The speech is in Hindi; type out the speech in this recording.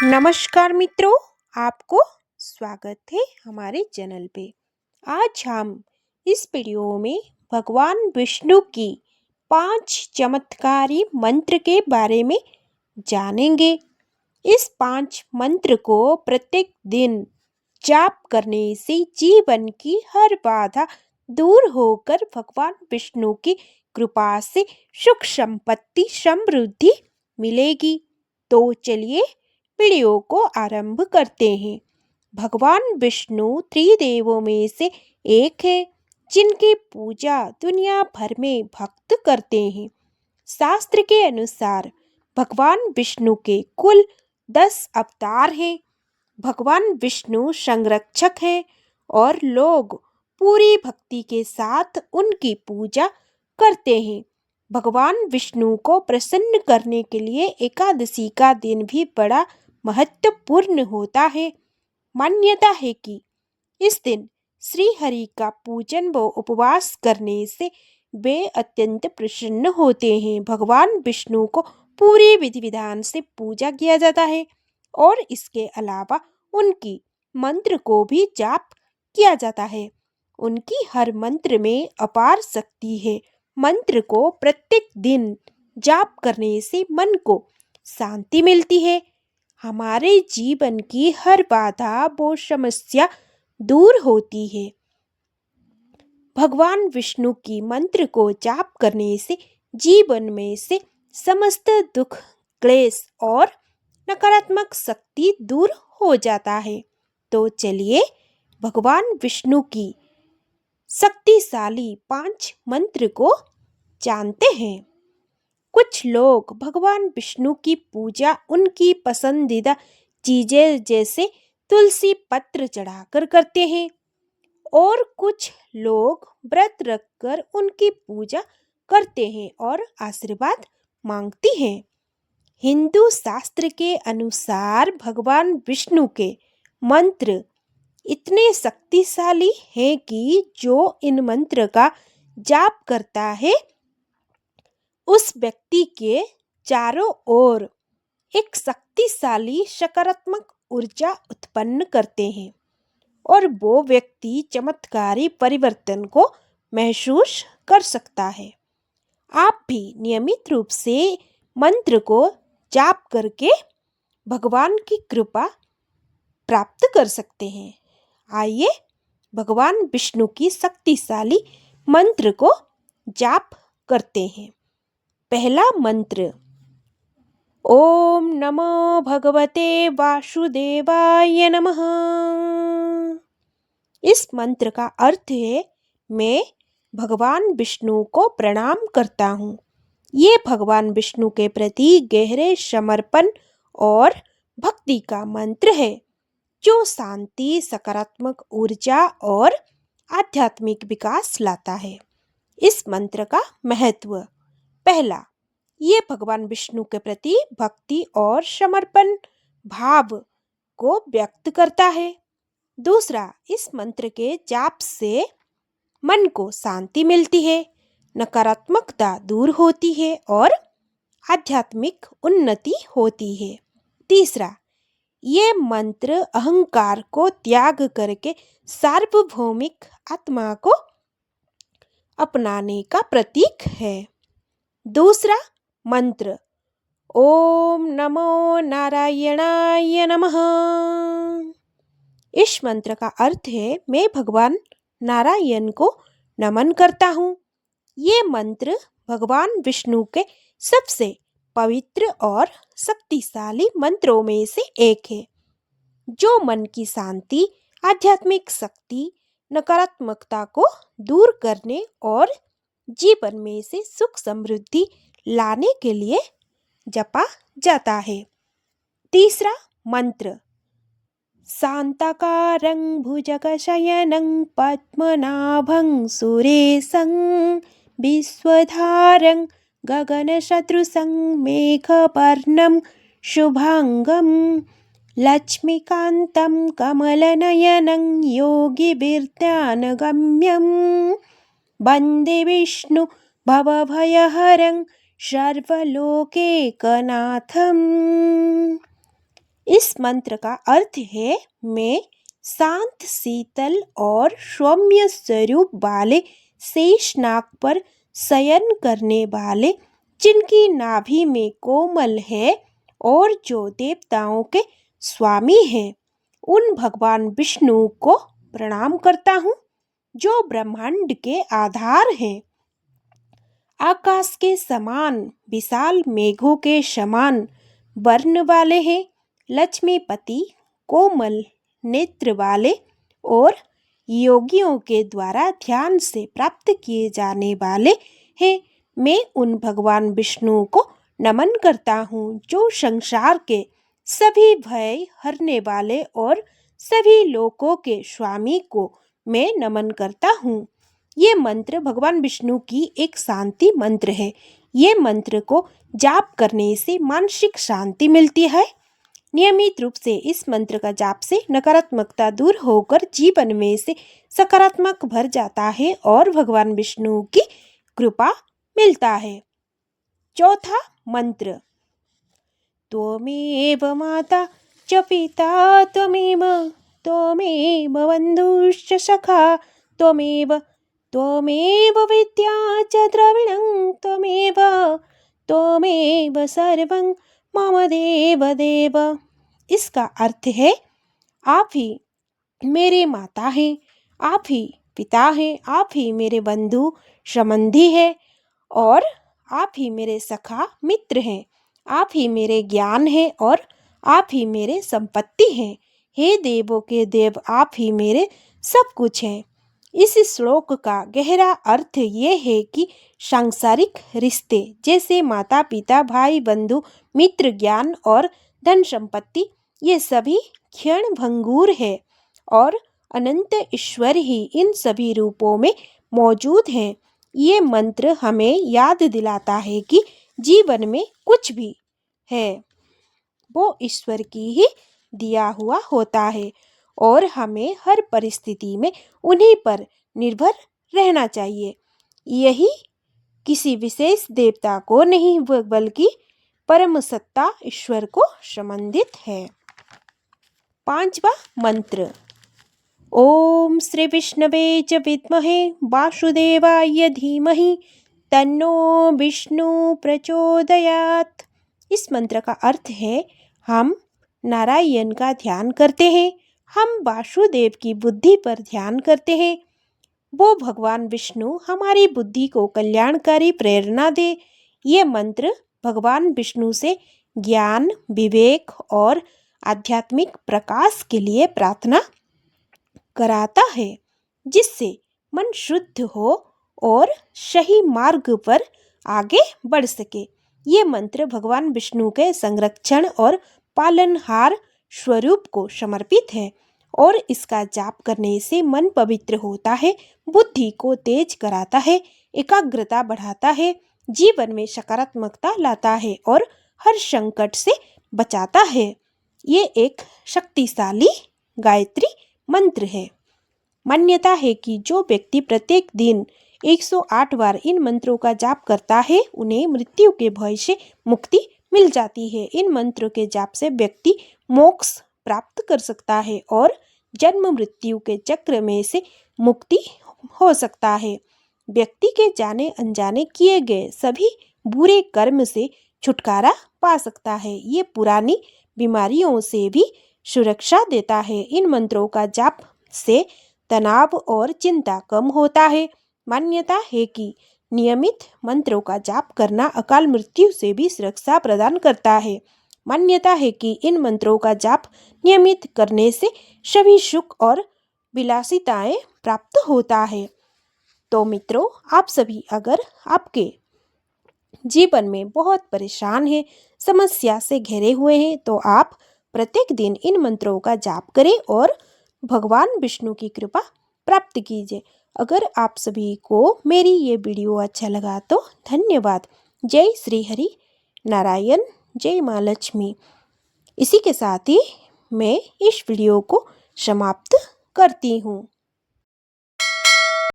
नमस्कार मित्रों, आपको स्वागत है हमारे चैनल पे। आज हम इस वीडियो में भगवान विष्णु की 5 चमत्कारी मंत्र के बारे में जानेंगे। इस 5 मंत्र को प्रत्येक दिन जाप करने से जीवन की हर बाधा दूर होकर भगवान विष्णु की कृपा से सुख संपत्ति समृद्धि मिलेगी। तो चलिए वीडियो को आरंभ करते हैं। भगवान विष्णु त्रिदेवों में से एक है, जिनकी पूजा दुनिया भर में भक्त करते हैं। शास्त्र के अनुसार भगवान विष्णु के कुल 10 अवतार हैं। भगवान विष्णु संरक्षक हैं और लोग पूरी भक्ति के साथ उनकी पूजा करते हैं। भगवान विष्णु को प्रसन्न करने के लिए एकादशी का दिन भी बड़ा महत्वपूर्ण होता है। मान्यता है कि इस दिन श्री हरि का पूजन व उपवास करने से वे अत्यंत प्रसन्न होते हैं। भगवान विष्णु को पूरी विधि विधान से पूजा किया जाता है और इसके अलावा उनकी मंत्र को भी जाप किया जाता है। उनकी हर मंत्र में अपार शक्ति है। मंत्र को प्रत्येक दिन जाप करने से मन को शांति मिलती है। हमारे जीवन की हर बाधा व समस्या दूर होती है। भगवान विष्णु की मंत्र को जाप करने से जीवन में से समस्त दुख, क्लेश और नकारात्मक शक्ति दूर हो जाता है। तो चलिए भगवान विष्णु की शक्तिशाली 5 मंत्र को जानते हैं। कुछ लोग भगवान विष्णु की पूजा उनकी पसंदीदा चीजें जैसे तुलसी पत्र चढ़ाकर करते हैं और कुछ लोग व्रत रखकर उनकी पूजा करते हैं और आशीर्वाद मांगते हैं। हिंदू शास्त्र के अनुसार भगवान विष्णु के मंत्र इतने शक्तिशाली हैं कि जो इन मंत्र का जाप करता है उस व्यक्ति के चारों ओर एक शक्तिशाली सकारात्मक ऊर्जा उत्पन्न करते हैं और वो व्यक्ति चमत्कारी परिवर्तन को महसूस कर सकता है। आप भी नियमित रूप से मंत्र को जाप करके भगवान की कृपा प्राप्त कर सकते हैं। आइए भगवान विष्णु की शक्तिशाली मंत्र को जाप करते हैं। पहला मंत्र, ओम नमो भगवते वासुदेवाय नमः। इस मंत्र का अर्थ है मैं भगवान विष्णु को प्रणाम करता हूँ। ये भगवान विष्णु के प्रति गहरे समर्पण और भक्ति का मंत्र है जो शांति, सकारात्मक ऊर्जा और आध्यात्मिक विकास लाता है। इस मंत्र का महत्व, पहला, ये भगवान विष्णु के प्रति भक्ति और समर्पण भाव को व्यक्त करता है। दूसरा, इस मंत्र के जाप से मन को शांति मिलती है, नकारात्मकता दूर होती है और आध्यात्मिक उन्नति होती है। तीसरा, ये मंत्र अहंकार को त्याग करके सार्वभौमिक आत्मा को अपनाने का प्रतीक है। दूसरा मंत्र, ओम नमो नारायणाय नमः। इस मंत्र का अर्थ है मैं भगवान नारायण को नमन करता हूँ। ये मंत्र भगवान विष्णु के सबसे पवित्र और शक्तिशाली मंत्रों में से एक है जो मन की शांति, आध्यात्मिक शक्ति, नकारात्मकता को दूर करने और जीवन में से सुख समृद्धि लाने के लिए जपा जाता है। तीसरा मंत्र, शांताकारं भुजगशयनं पद्मनाभं सुरेशं विश्वधारं गगनसदृशं मेघवर्णं शुभांगं लक्ष्मीकान्तं कमलनयनं योगिभिर्ध्यानगम्यं वन्दे विष्णु भवभयहरं सर्वलोकैकनाथम्। इस मंत्र का अर्थ है, मैं शांत, शीतल और सौम्य स्वरूप वाले शेषनाग पर शयन करने वाले, जिनकी नाभि में कोमल है और जो देवताओं के स्वामी हैं, उन भगवान विष्णु को प्रणाम करता हूँ, जो ब्रह्मांड के आधार हैं। आकाश के समान विशाल, मेघों के समान वर्ण वाले हैं, लक्ष्मीपति, कोमल नेत्र वाले और योगियों के द्वारा ध्यान से प्राप्त किए जाने वाले हैं। मैं उन भगवान विष्णु को नमन करता हूँ, जो संसार के सभी भय हरने वाले और सभी लोकों के स्वामी को मैं नमन करता हूँ। ये मंत्र भगवान विष्णु की एक शांति मंत्र है। ये मंत्र को जाप करने से मानसिक शांति मिलती है। नियमित रूप से इस मंत्र का जाप से नकारात्मकता दूर होकर जीवन में से सकारात्मक भर जाता है और भगवान विष्णु की कृपा मिलता है। चौथा मंत्र, त्वमेव माता च पिता त्वमेव बन्धुश्च सखा त्वमेव विद्या च द्रविणं त्वमेव सर्वं मम देव। इसका अर्थ है, आप ही मेरे माता हैं, आप ही पिता हैं, आप ही मेरे बंधु संबंधी हैं और आप ही मेरे सखा मित्र हैं, आप ही मेरे ज्ञान हैं और आप ही मेरे संपत्ति हैं। हे देवों के देव, आप ही मेरे सब कुछ हैं। इस श्लोक का गहरा अर्थ ये है कि सांसारिक रिश्ते जैसे माता पिता, भाई बंधु, मित्र, ज्ञान और धन संपत्ति, ये सभी क्षण भंगुर है और अनंत ईश्वर ही इन सभी रूपों में मौजूद हैं। ये मंत्र हमें याद दिलाता है कि जीवन में कुछ भी है वो ईश्वर की ही दिया हुआ होता है और हमें हर परिस्थिति में उन्हीं पर निर्भर रहना चाहिए। यही किसी विशेष देवता को नहीं बल्कि परम सत्ता ईश्वर को संबंधित है। पांचवा मंत्र, ओम श्री विष्णवे च विद्महे वासुदेवाय धीमहि तन्नो विष्णु प्रचोदयात्। इस मंत्र का अर्थ है, हम नारायण का ध्यान करते हैं, हम वासुदेव की बुद्धि पर ध्यान करते हैं। वो भगवान विष्णु हमारी बुद्धि को कल्याणकारी प्रेरणा दे। ये मंत्र भगवान विष्णु से ज्ञान, विवेक और आध्यात्मिक प्रकाश के लिए प्रार्थना कराता है, जिससे मन शुद्ध हो और सही मार्ग पर आगे बढ़ सके। ये मंत्र भगवान विष्णु के संरक्षण और पालनहार स्वरूप को समर्पित है और इसका जाप करने से मन पवित्र होता है, बुद्धि को तेज कराता है, एकाग्रता बढ़ाता है, जीवन में सकारात्मकता लाता है और हर संकट से बचाता है। ये एक शक्तिशाली गायत्री मंत्र है। मान्यता है कि जो व्यक्ति प्रत्येक दिन 108 बार इन मंत्रों का जाप करता है, उन्हें मृत्यु के भय से मुक्ति मिल जाती है। इन मंत्रों के जाप से व्यक्ति मोक्ष प्राप्त कर सकता है और जन्म मृत्यु के चक्र में से मुक्ति हो सकता है। व्यक्ति के जाने अनजाने किए गए सभी बुरे कर्म से छुटकारा पा सकता है। ये पुरानी बीमारियों से भी सुरक्षा देता है। इन मंत्रों का जाप से तनाव और चिंता कम होता है। मान्यता है कि नियमित मंत्रों का जाप करना अकाल मृत्यु से भी सुरक्षा प्रदान करता है। मान्यता है कि इन मंत्रों का जाप नियमित करने से सभी सुख और विलासिताएं प्राप्त होता है। तो मित्रों, आप सभी अगर आपके जीवन में बहुत परेशान हैं, समस्या से घिरे हुए हैं, तो आप प्रत्येक दिन इन मंत्रों का जाप करें और भगवान विष्णु की कृपा प्राप्त कीजिए। अगर आप सभी को मेरी ये वीडियो अच्छा लगा तो धन्यवाद। जय श्री हरि नारायण, जय माँ लक्ष्मी। इसी के साथ ही मैं इस वीडियो को समाप्त करती हूँ।